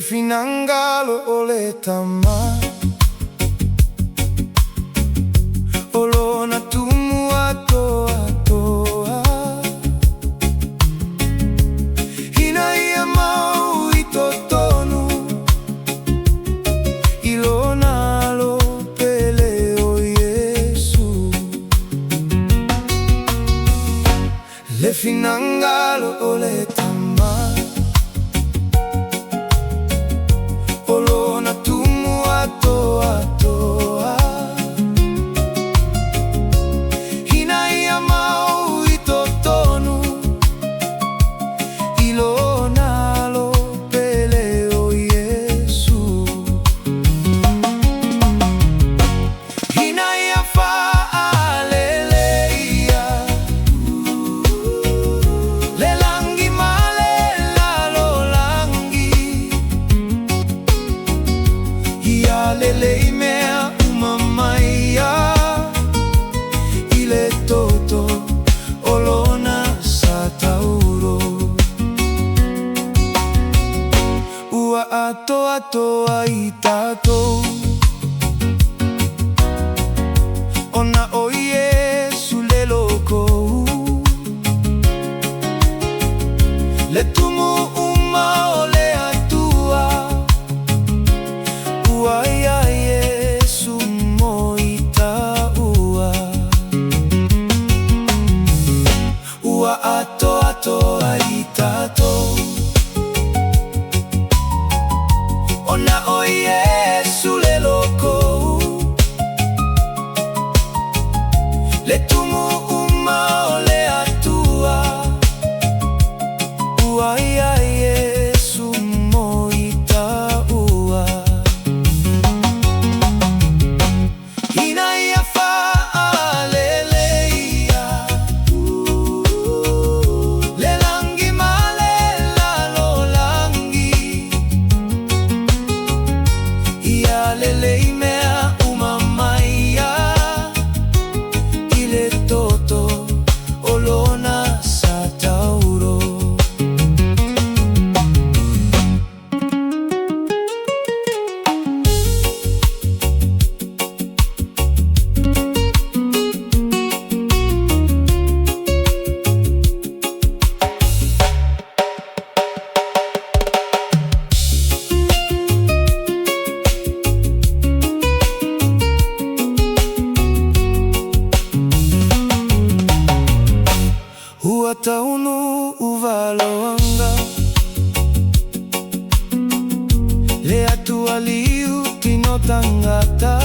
finangalo oletama olona tumu atoa hina ia mau itotonu ilona lo pele o Yesu le finangalo oletama olona tumu atoa hina ia mau itotonu ilona lo pele o Yesu hina ia faa leleia lelangi malela lo langi ia lelei mea umamaia ile toto olona sa tauro ua atoa i tatou ona o Yesu le lokou le tumu uma o le atua ua ia Yesu mo i taua ua atoa i tatou ona o Yesu le lokou le tumu uma o le atua ua ia Yesu mo i taua hina ia faa leleia lelangi malela lo langi ia lelei mea umamaia ile toto olona sa tauro ua taunu uvaloanga le atua liu tino tangata